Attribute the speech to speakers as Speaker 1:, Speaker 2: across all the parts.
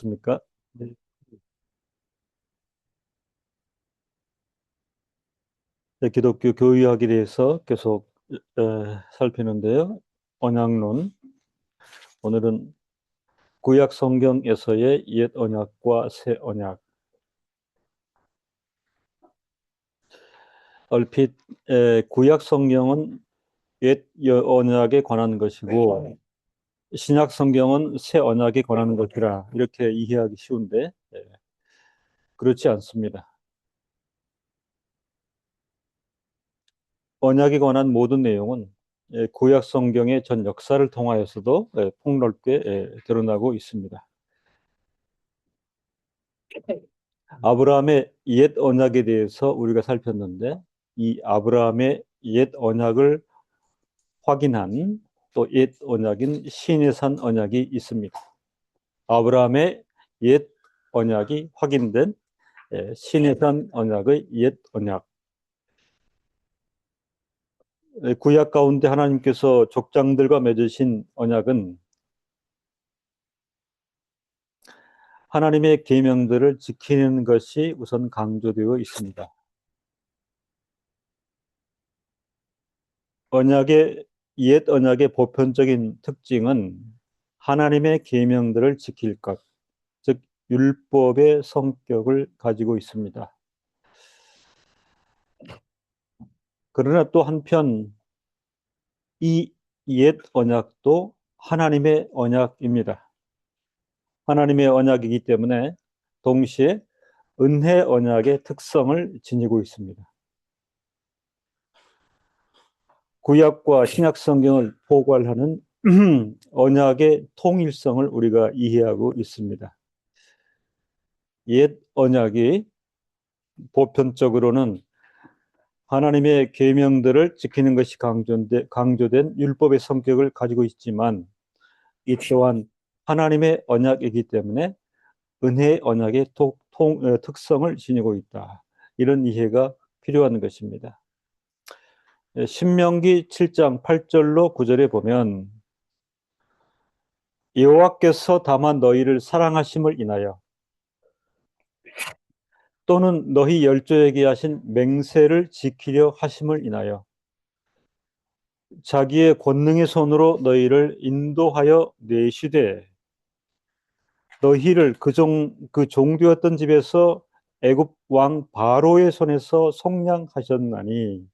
Speaker 1: 좋습니까? 네. 네, 기독교 교리학에 대해서 계속 살피는데요. 언약론. 오늘은 구약 성경에서의 옛 언약과 새 언약. 얼핏 구약 성경은 옛 언약에 관한 것이고 신약 성경은 새 언약에 관한 것이라 이렇게 이해하기 쉬운데 그렇지 않습니다. 언약에 관한 모든 내용은 구약 성경의 전 역사를 통하여서도 폭넓게 드러나고 있습니다. 아브라함의 옛 언약에 대해서 우리가 살폈는데 이 아브라함의 옛 언약을 확인한 또 옛 언약인 시내산 언약이 있습니다. 아브라함의 옛 언약이 확인된 시내산 언약의 옛 언약. 구약 가운데 하나님께서 족장들과 맺으신 언약은 하나님의 계명들을 지키는 것이 우선 강조되어 있습니다. 언약의 옛 언약의 보편적인 특징은 하나님의 계명들을 지킬 것, 즉 율법의 성격을 가지고 있습니다. 그러나 또 한편 이 옛 언약도 하나님의 언약입니다. 하나님의 언약이기 때문에 동시에 은혜 언약의 특성을 지니고 있습니다. 구약과 신약 성경을 포괄하는 언약의 통일성을 우리가 이해하고 있습니다. 옛 언약이 보편적으로는 하나님의 계명들을 지키는 것이 강조된 율법의 성격을 가지고 있지만 이 또한 하나님의 언약이기 때문에 은혜의 언약의 특성을 지니고 있다. 이런 이해가 필요한 것입니다. 신명기 7장 8절로 9절에 보면 여호와께서 다만 너희를 사랑하심을 인하여 또는 너희 열조에게 하신 맹세를 지키려 하심을 인하여 자기의 권능의 손으로 너희를 인도하여 내시되 너희를 그 종되었던 집에서 애굽 왕 바로의 손에서 속량하셨나니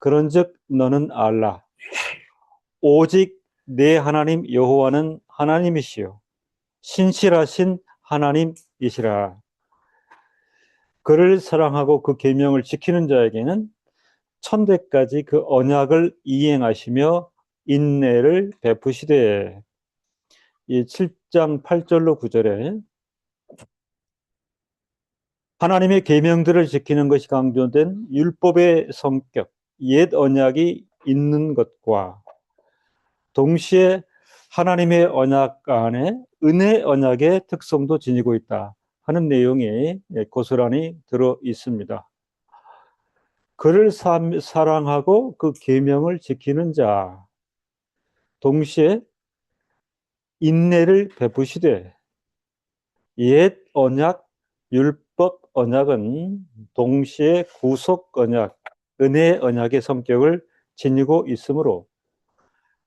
Speaker 1: 그런즉 너는 알라 오직 내 하나님 여호와는 하나님이시요 신실하신 하나님이시라. 그를 사랑하고 그 계명을 지키는 자에게는 천대까지 그 언약을 이행하시며 인내를 베푸시되. 이 7장 8절로 9절에 하나님의 계명들을 지키는 것이 강조된 율법의 성격, 옛 언약이 있는 것과 동시에 하나님의 언약 안에 은혜 언약의 특성도 지니고 있다 하는 내용이 고스란히 들어 있습니다. 그를 사랑하고 그 계명을 지키는 자, 동시에 인내를 베푸시되. 옛 언약, 율법 언약은 동시에 구속 언약, 은혜 언약의 성격을 지니고 있으므로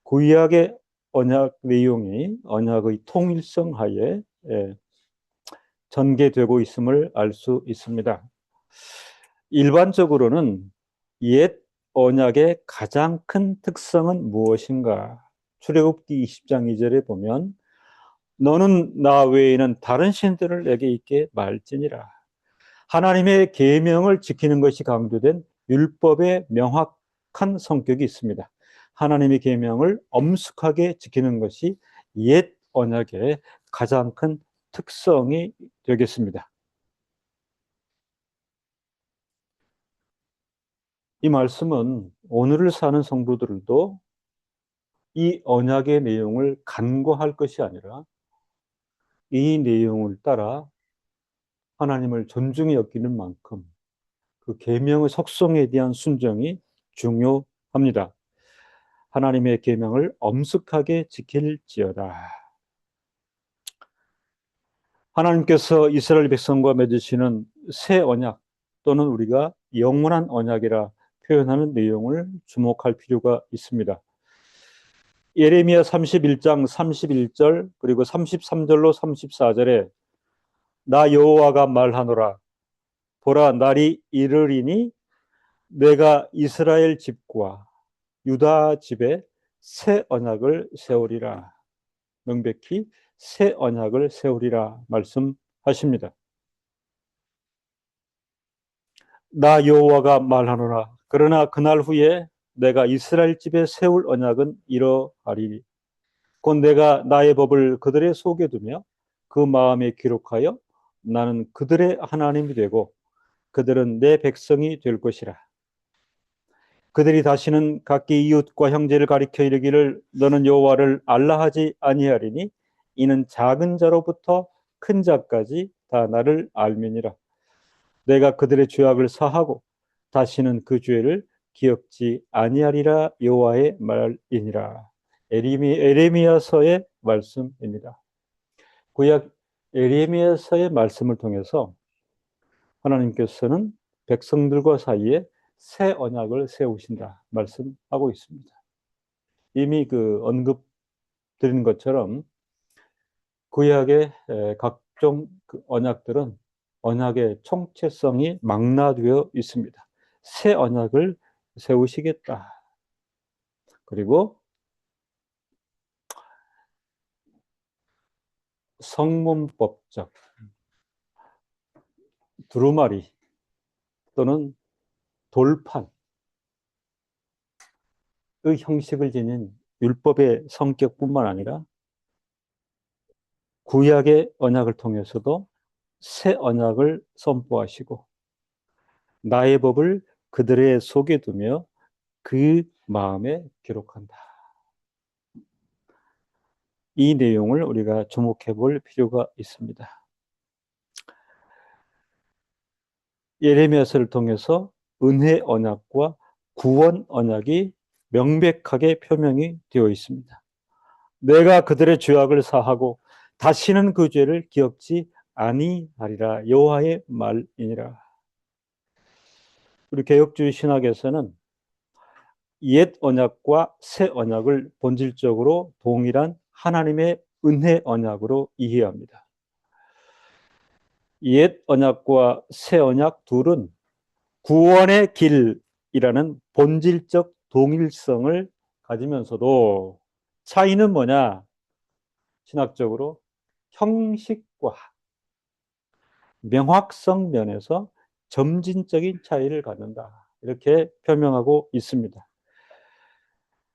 Speaker 1: 구약의 언약 내용이 언약의 통일성 하에 전개되고 있음을 알 수 있습니다. 일반적으로는 옛 언약의 가장 큰 특성은 무엇인가? 출애굽기 20장 2절에 보면 너는 나 외에는 다른 신들을 내게 있게 말지니라. 하나님의 계명을 지키는 것이 강조된 율법의 명확한 성격이 있습니다. 하나님의 계명을 엄숙하게 지키는 것이 옛 언약의 가장 큰 특성이 되겠습니다. 이 말씀은 오늘을 사는 성도들도 이 언약의 내용을 간과할 것이 아니라 이 내용을 따라 하나님을 존중히 여기는 만큼 그 계명의 속성에 대한 순종이 중요합니다. 하나님의 계명을 엄숙하게 지킬지어다. 하나님께서 이스라엘 백성과 맺으시는 새 언약 또는 우리가 영원한 언약이라 표현하는 내용을 주목할 필요가 있습니다. 예레미야 31장 31절 그리고 33절로 34절에 나 여호와가 말하노라 보라 날이 이르리니 내가 이스라엘 집과 유다 집에 새 언약을 세우리라. 명백히 새 언약을 세우리라 말씀하십니다. 나 여호와가 말하노라. 그러나 그날 후에 내가 이스라엘 집에 세울 언약은 이러하리니 곧 내가 나의 법을 그들의 속에 두며 그 마음에 기록하여 나는 그들의 하나님이 되고 그들은 내 백성이 될 것이라. 그들이 다시는 각기 이웃과 형제를 가리켜 이르기를 너는 여호와를 알라 하지 아니하리니 이는 작은 자로부터 큰 자까지 다 나를 알미니라. 내가 그들의 죄악을 사하고 다시는 그 죄를 기억지 아니하리라 여호와의 말이니라. 에레미야서의 말씀입니다. 구약 에레미야서의 말씀을 통해서 하나님께서는 백성들과 사이에 새 언약을 세우신다 말씀하고 있습니다. 이미 그 언급 드린 것처럼 구약의 각종 언약들은 언약의 총체성이 망라되어 있습니다. 새 언약을 세우시겠다. 그리고 성문법적 두루마리 또는 돌판의 형식을 지닌 율법의 성격뿐만 아니라 구약의 언약을 통해서도 새 언약을 선포하시고 나의 법을 그들의 속에 두며 그 마음에 기록한다. 이 내용을 우리가 주목해 볼 필요가 있습니다. 예레미야서를 통해서 은혜 언약과 구원 언약이 명백하게 표명이 되어 있습니다. 내가 그들의 죄악을 사하고 다시는 그 죄를 기억지 아니하리라 여호와의 말이니라. 우리 개혁주의 신학에서는 옛 언약과 새 언약을 본질적으로 동일한 하나님의 은혜 언약으로 이해합니다. 옛 언약과 새 언약 둘은 구원의 길이라는 본질적 동일성을 가지면서도 차이는 뭐냐? 신학적으로 형식과 명확성 면에서 점진적인 차이를 갖는다. 이렇게 표명하고 있습니다.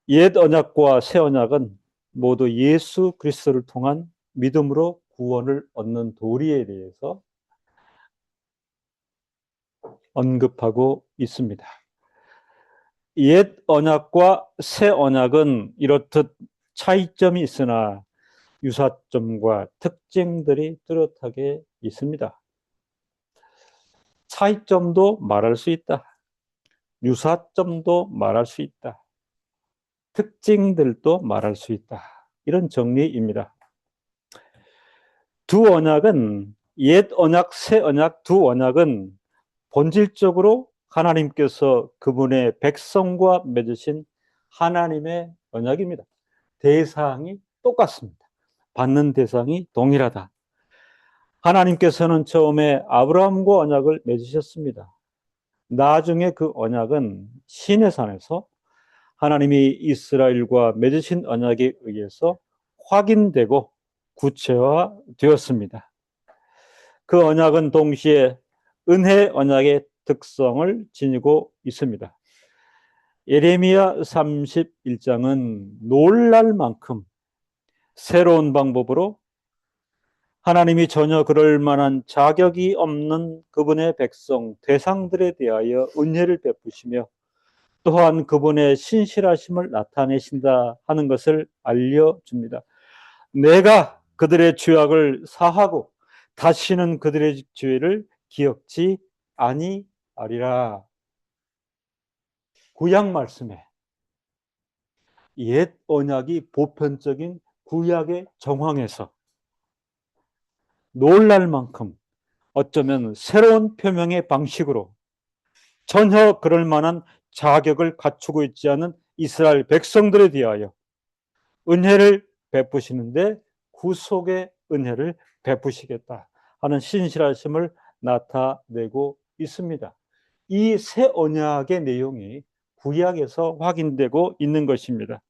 Speaker 1: 옛 언약과 새 언약은 모두 예수 그리스도를 통한 믿음으로 구원을 얻는 도리에 대해서 언급하고 있습니다. 옛 언약과 새 언약은 이렇듯 차이점이 있으나 유사점과 특징들이 뚜렷하게 있습니다. 차이점도 말할 수 있다. 유사점도 말할 수 있다. 특징들도 말할 수 있다. 이런 정리입니다. 두 언약은 옛 언약, 새 언약 두 언약은 본질적으로 하나님께서 그분의 백성과 맺으신 하나님의 언약입니다. 대상이 똑같습니다. 받는 대상이 동일하다. 하나님께서는 처음에 아브라함과 언약을 맺으셨습니다. 나중에 그 언약은 시내산에서 하나님이 이스라엘과 맺으신 언약에 의해서 확인되고 구체화되었습니다. 그 언약은 동시에 은혜 언약의 특성을 지니고 있습니다. 예레미야 31장은 놀랄 만큼 새로운 방법으로 하나님이 전혀 그럴 만한 자격이 없는 그분의 백성, 대상들에 대하여 은혜를 베푸시며 또한 그분의 신실하심을 나타내신다 하는 것을 알려줍니다. 내가 그들의 죄악을 사하고 다시는 그들의 죄를 기억지 아니하리라. 구약 말씀에 옛 언약이 보편적인 구약의 정황에서 놀랄 만큼 어쩌면 새로운 표명의 방식으로 전혀 그럴 만한 자격을 갖추고 있지 않은 이스라엘 백성들에 대하여 은혜를 베푸시는데 구속의 은혜를 베푸시겠다 하는 신실하심을 나타내고 있습니다. 이 새 언약의 내용이 구약에서 확인되고 있는 것입니다.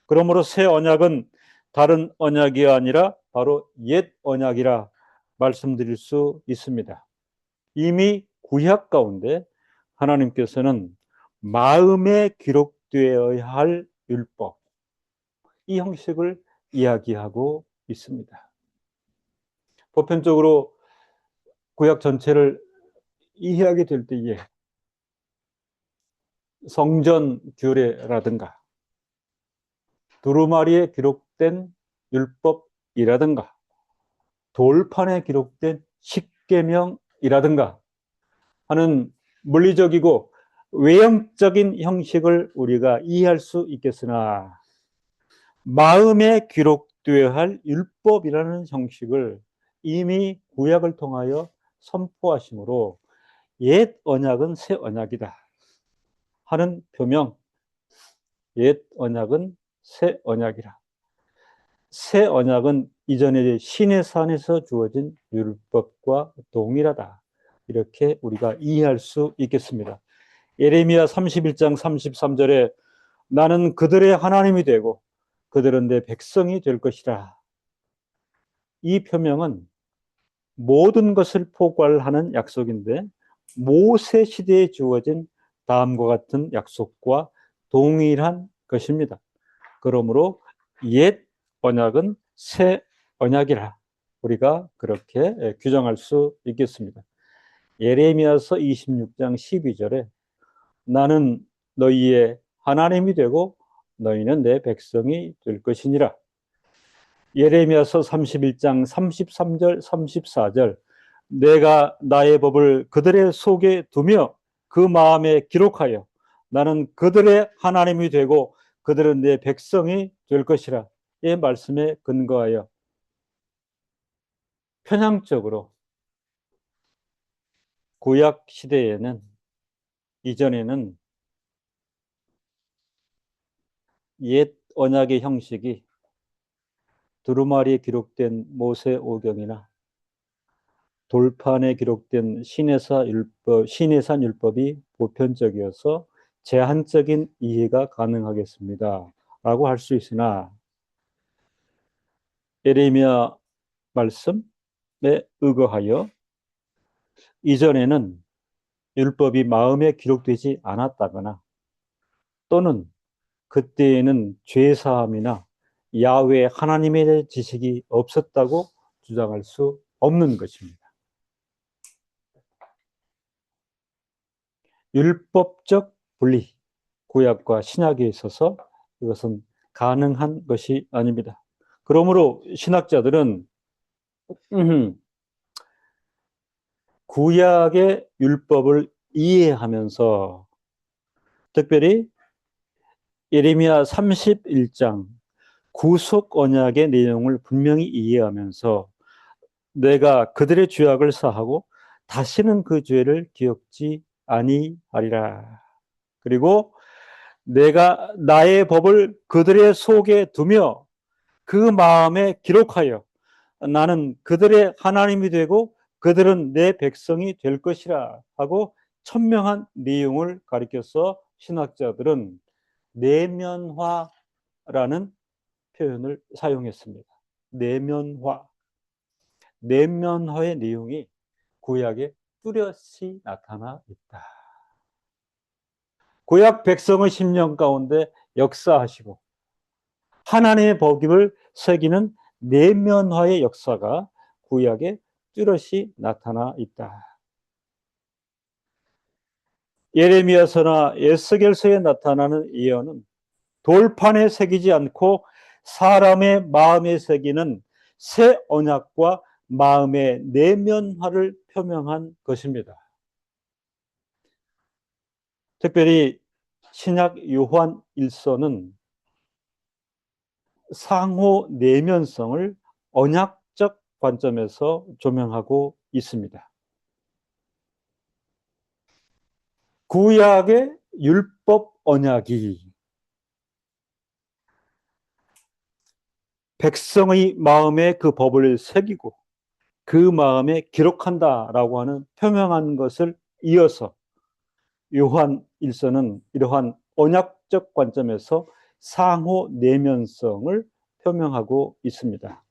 Speaker 1: 그러므로 새 언약은 다른 언약이 아니라 바로 옛 언약이라 말씀드릴 수 있습니다. 이미 구약 가운데 하나님께서는 마음에 기록되어야 할 율법, 이 형식을 이야기하고 있습니다. 보편적으로 구약 전체를 이해하게 될 때에 성전 규례라든가 두루마리에 기록된 율법이라든가 돌판에 기록된 십계명이라든가 하는 물리적이고 외형적인 형식을 우리가 이해할 수 있겠으나 마음에 기록되어야 할 율법이라는 형식을 이미 구약을 통하여 선포하심으로 옛 언약은 새 언약이다 하는 표명, 옛 언약은 새 언약이라. 새 언약은 이전에 시내산에서 주어진 율법과 동일하다. 이렇게 우리가 이해할 수 있겠습니다. 예레미야 31장 33절에 나는 그들의 하나님이 되고 그들은 내 백성이 될 것이라. 이 표명은 모든 것을 포괄하는 약속인데 모세 시대에 주어진 다음과 같은 약속과 동일한 것입니다. 그러므로 옛 언약은 새 언약이라 우리가 그렇게 규정할 수 있겠습니다. 예레미야서 26장 12절에 나는 너희의 하나님이 되고 너희는 내 백성이 될 것이니라. 예레미야서 31장 33절 34절 내가 나의 법을 그들의 속에 두며 그 마음에 기록하여 나는 그들의 하나님이 되고 그들은 내 백성이 될 것이라. 이 말씀에 근거하여 편향적으로 구약 시대에는 이전에는 옛 언약의 형식이 두루마리에 기록된 모세오경이나 돌판에 기록된 신해산 율법이 보편적이어서 제한적인 이해가 가능하겠습니다. 라고 할 수 있으나 예레미야 말씀에 의거하여 이전에는 율법이 마음에 기록되지 않았다거나 또는 그때에는 죄사함이나 야훼 하나님에 대한 지식이 없었다고 주장할 수 없는 것입니다. 율법적 분리, 구약과 신약에 있어서 이것은 가능한 것이 아닙니다. 그러므로 신학자들은 구약의 율법을 이해하면서 특별히 예레미야 31장 구속 언약의 내용을 분명히 이해하면서 내가 그들의 죄악을 사하고 다시는 그 죄를 기억지 아니하리라. 그리고 내가 나의 법을 그들의 속에 두며 그 마음에 기록하여 나는 그들의 하나님이 되고 그들은 내 백성이 될 것이라 하고 천명한 내용을 가리켜서 신학자들은 내면화라는 표현을 사용했습니다. 내면화. 내면화의 내용이 구약에 뚜렷이 나타나 있다. 구약 백성의 심령 가운데 역사하시고 하나님의 법을 새기는 내면화의 역사가 구약에 뚜렷이 나타나 있다. 예레미야서나 에스겔서에 나타나는 예언은 돌판에 새기지 않고 사람의 마음에 새기는 새 언약과 마음의 내면화를 표명한 것입니다. 특별히 신약 요한 1서는 상호 내면성을 언약적 관점에서 조명하고 있습니다. 구약의 율법 언약이 백성의 마음에 그 법을 새기고 그 마음에 기록한다라고 하는 표명한 것을 이어서 요한 일서는 이러한 언약적 관점에서 상호 내면성을 표명하고 있습니다.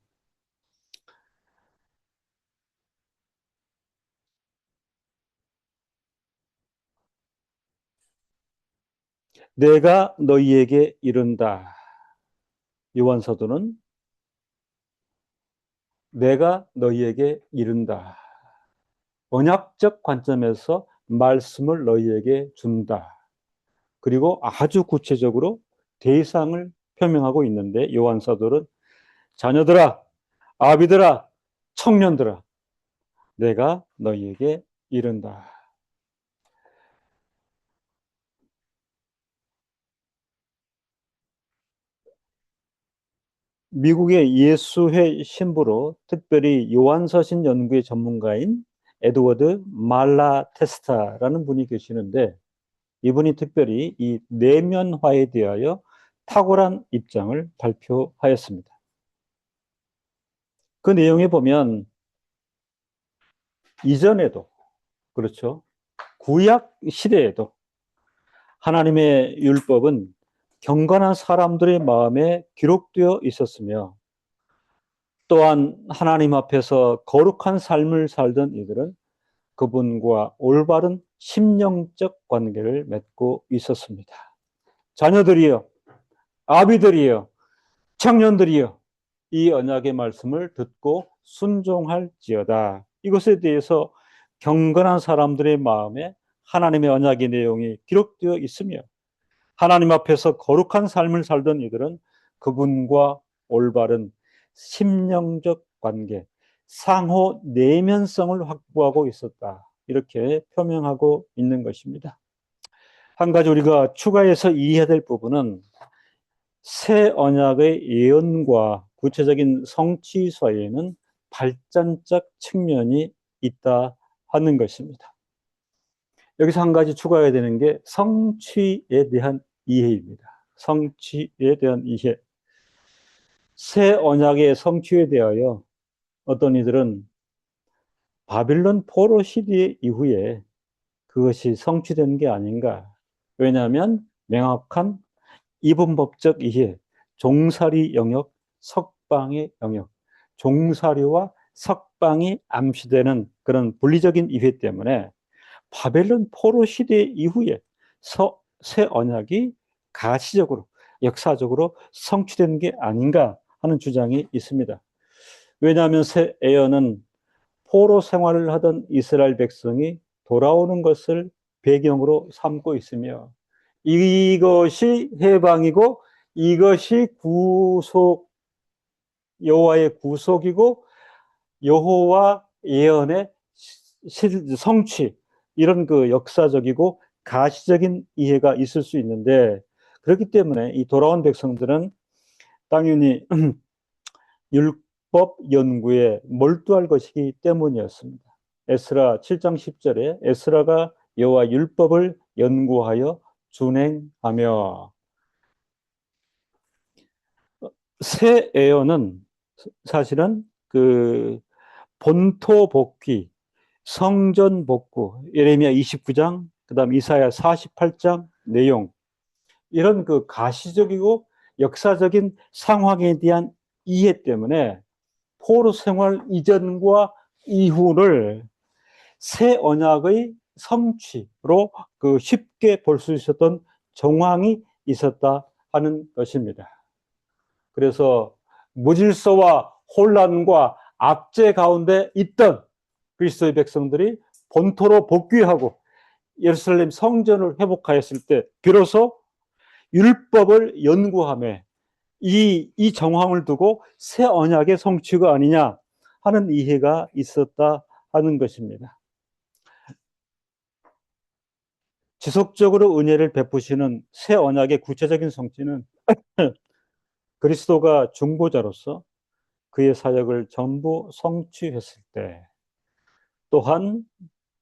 Speaker 1: 내가 너희에게 이른다. 요한 사도는 내가 너희에게 이른다. 언약적 관점에서 말씀을 너희에게 준다. 그리고 아주 구체적으로 대상을 표명하고 있는데 요한 사도는 자녀들아, 아비들아, 청년들아, 내가 너희에게 이른다. 미국의 예수회 신부로 특별히 요한서신 연구의 전문가인 에드워드 말라테스타라는 분이 계시는데 이분이 특별히 이 내면화에 대하여 탁월한 입장을 발표하였습니다. 그 내용에 보면 이전에도 그렇죠. 구약 시대에도 하나님의 율법은 경건한 사람들의 마음에 기록되어 있었으며 또한 하나님 앞에서 거룩한 삶을 살던 이들은 그분과 올바른 심령적 관계를 맺고 있었습니다. 자녀들이여, 아비들이여, 청년들이여, 이 언약의 말씀을 듣고 순종할지어다. 이것에 대해서 경건한 사람들의 마음에 하나님의 언약의 내용이 기록되어 있으며 하나님 앞에서 거룩한 삶을 살던 이들은 그분과 올바른 심령적 관계, 상호 내면성을 확보하고 있었다. 이렇게 표명하고 있는 것입니다. 한 가지 우리가 추가해서 이해해야 될 부분은 새 언약의 예언과 구체적인 성취 사이에는 발전적 측면이 있다 하는 것입니다. 여기서 한 가지 추가해야 되는 게 성취에 대한 이해입니다. 성취에 대한 이해. 새 언약의 성취에 대하여 어떤 이들은 바빌론 포로 시대 이후에 그것이 성취된 게 아닌가. 왜냐하면 명확한 이분법적 이해, 종살이 영역, 석방의 영역, 종살이와 석방이 암시되는 그런 분리적인 이해 때문에 바벨론 포로 시대 이후에 새 언약이 가시적으로 역사적으로 성취된 게 아닌가 하는 주장이 있습니다. 왜냐하면 새 예언은 포로 생활을 하던 이스라엘 백성이 돌아오는 것을 배경으로 삼고 있으며 이것이 해방이고 이것이 구속 여호와의 구속이고 여호와 예언의 성취 이런 그 역사적이고 가시적인 이해가 있을 수 있는데 그렇기 때문에 이 돌아온 백성들은 당연히 율법 연구에 몰두할 것이기 때문이었습니다. 에스라 7장 10절에 에스라가 여호와 율법을 연구하여 준행하며 새 예언은 사실은 그 본토 복귀, 성전 복구, 예레미야 29장, 그다음 이사야 48장 내용 이런 그 가시적이고 역사적인 상황에 대한 이해 때문에 포로 생활 이전과 이후를 새 언약의 성취로 그 쉽게 볼 수 있었던 정황이 있었다 하는 것입니다. 그래서 무질서와 혼란과 압제 가운데 있던 그리스도의 백성들이 본토로 복귀하고 예루살렘 성전을 회복하였을 때 비로소 율법을 연구하며 이 정황을 두고 새 언약의 성취가 아니냐 하는 이해가 있었다 하는 것입니다. 지속적으로 은혜를 베푸시는 새 언약의 구체적인 성취는 그리스도가 중보자로서 그의 사역을 전부 성취했을 때, 또한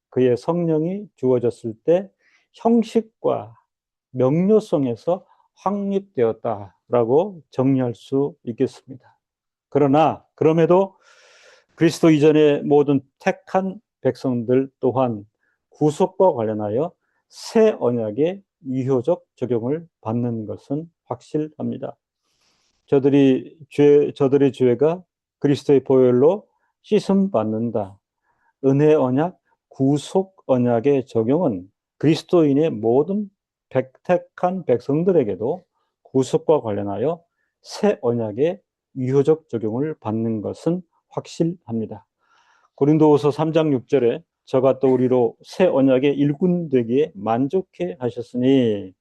Speaker 1: 그의 성령이 주어졌을 때 형식과 명료성에서 확립되었다라고 정리할 수 있겠습니다. 그러나 그럼에도 그리스도 이전의 모든 택한 백성들 또한 구속과 관련하여 새 언약의 유효적 적용을 받는 것은 확실합니다. 저들의 죄가 그리스도의 보혈로 씻음 받는다. 은혜 언약, 구속 언약의 적용은 그리스도인의 모든 택한 백성들에게도 구속과 관련하여 새 언약의 유효적 적용을 받는 것은 확실합니다. 고린도후서 3장 6절에 저가 또 우리로 새 언약의 일꾼 되기에 만족해 하셨으니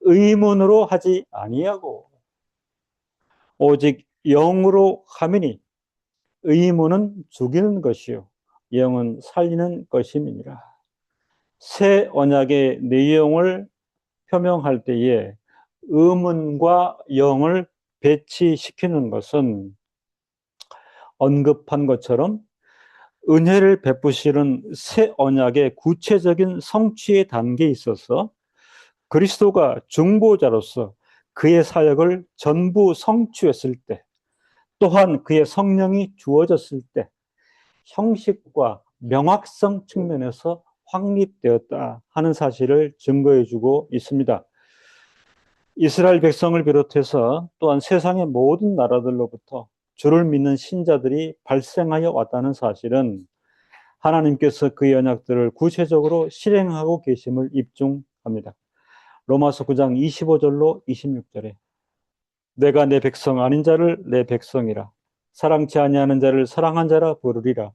Speaker 1: 의문으로 하지 아니하고 오직 영으로 하매니 의문은 죽이는 것이요 영은 살리는 것임이니라. 새 언약의 내용을 표명할 때에 의문과 영을 배치시키는 것은 언급한 것처럼 은혜를 베푸시는 새 언약의 구체적인 성취의 단계에 있어서 그리스도가 중보자로서 그의 사역을 전부 성취했을 때, 또한 그의 성령이 주어졌을 때 형식과 명확성 측면에서 확립되었다 하는 사실을 증거해 주고 있습니다. 이스라엘 백성을 비롯해서 또한 세상의 모든 나라들로부터 주를 믿는 신자들이 발생하여 왔다는 사실은 하나님께서 그 언약들을 구체적으로 실행하고 계심을 입증합니다. 로마서 9장 25절로 26절에 내가 내 백성 아닌 자를 내 백성이라 사랑치 아니하는 자를 사랑한 자라 부르리라.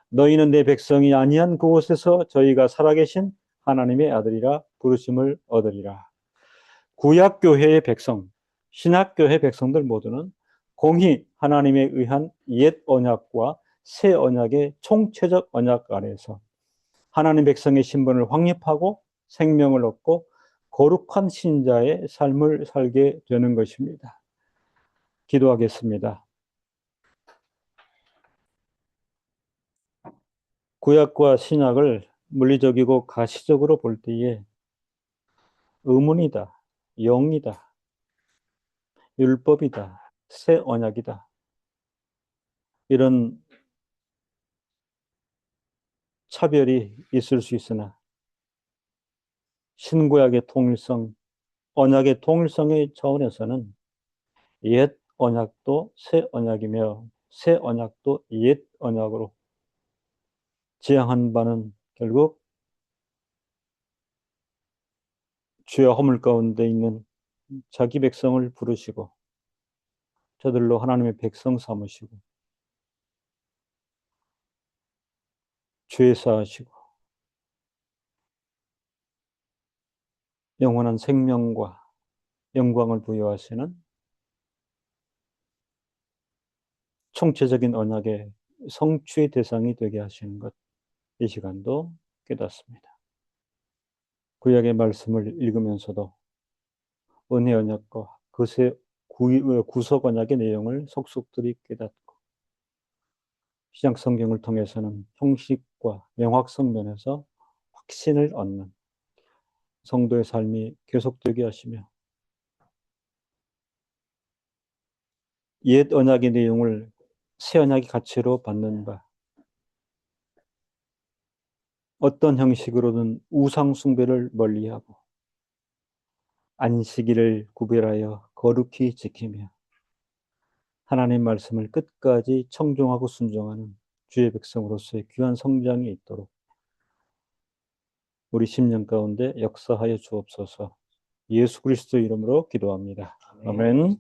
Speaker 1: 너희는 내 백성이 아니한 그곳에서 저희가 살아계신 하나님의 아들이라 부르심을 얻으리라. 구약교회의 백성, 신약교회 백성들 모두는 공히 하나님에 의한 옛 언약과 새 언약의 총체적 언약 아래에서 하나님 백성의 신분을 확립하고 생명을 얻고 거룩한 신자의 삶을 살게 되는 것입니다. 기도하겠습니다. 구약과 신약을 물리적이고 가시적으로 볼 때에 의문이다, 영이다, 율법이다, 새 언약이다. 이런 차별이 있을 수 있으나 신구약의 통일성, 언약의 통일성의 차원에서는 옛 언약도 새 언약이며 새 언약도 옛 언약으로 지향한 바는 결국 죄와 허물 가운데 있는 자기 백성을 부르시고 저들로 하나님의 백성 삼으시고 죄 사하시고 영원한 생명과 영광을 부여하시는 총체적인 언약의 성취의 대상이 되게 하시는 것, 이 시간도 깨닫습니다. 구약의 말씀을 읽으면서도 은혜 언약과 그새 구속 언약의 내용을 속속들이 깨닫고 신약 성경을 통해서는 형식과 명확성 면에서 확신을 얻는 성도의 삶이 계속되게 하시며 옛 언약의 내용을 새 언약의 가치로 받는 바, 어떤 형식으로든 우상 숭배를 멀리하고 안식일을 구별하여 거룩히 지키며 하나님 말씀을 끝까지 청종하고 순종하는 주의 백성으로서의 귀한 성장이 있도록 우리 심령 가운데 역사하여 주옵소서. 예수 그리스도 이름으로 기도합니다. 아멘.